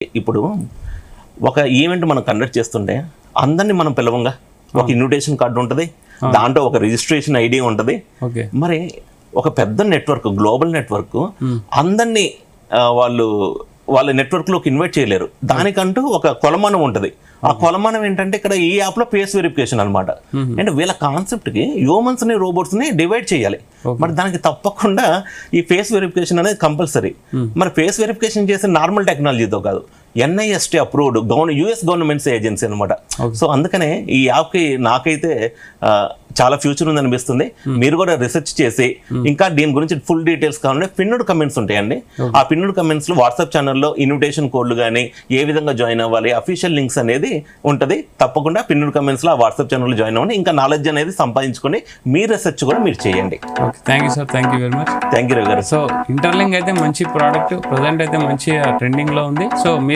ఇప్పుడు ఒక ఈవెంట్ మనం కండక్ట్ చేస్తుంటే అందరినీ మనం పిలవంగా ఒక ఇన్విటేషన్ కార్డు ఉంటుంది, దాంట్లో ఒక రిజిస్ట్రేషన్ ఐడి ఉంటుంది. మరి ఒక పెద్ద నెట్వర్క్, గ్లోబల్ నెట్వర్క్ అందరినీ వాళ్ళ నెట్వర్క్లోకి ఇన్వైట్ చేయలేరు. దానికంటూ ఒక కొలమానం ఉంటుంది. ఆ కొలమానం ఏంటంటే ఇక్కడ ఈ యాప్లో ఫేస్ వెరిఫికేషన్ అనమాట. అంటే వీళ్ళ కాన్సెప్ట్కి హ్యూమన్స్ని రోబోట్స్ని డివైడ్ చేయాలి. మరి దానికి తప్పకుండా ఈ ఫేస్ వెరిఫికేషన్ అనేది కంపల్సరీ. మరి ఫేస్ వెరిఫికేషన్ చేసే నార్మల్ టెక్నాలజీతో కాదు, NIST approved US governments agency అనమాట. సో అందుకనే ఈ యాప్కి నాకైతే చాలా ఫ్యూచర్ ఉంది అనిపిస్తుంది. మీరు కూడా రీసెర్చ్ చేసి ఇంకా దీని గురించి ఫుల్ డీటెయిల్స్ కావాలంటే పిన్నుడ్ కమెంట్స్ ఉంటాయండి. ఆ పిన్నుడ్ కమెంట్స్లో వాట్సాప్ ఛానల్లో ఇన్విటేషన్ కోడ్లు కానీ ఏ విధంగా జాయిన్ అవ్వాలి, అఫీషియల్ లింక్స్ అనేది ఉంటుంది. తప్పకుండా పిన్నుడ్ కమెంట్స్లో ఆ వాట్సాప్ ఛానల్లో జాయిన్ అవ్వండి. ఇంకా నాలెడ్జ్ అనేది సంపాదించుకొని మీ రీసెర్చ్ కూడా మీరు చేయండి. Thank you sir, thank you very much. Thank you Ravi garu. So interlink అయితే మంచి ప్రోడక్ట్, ప్రజెంట్ అయితే మంచి ట్రెండింగ్లో ఉంది. సో మీరు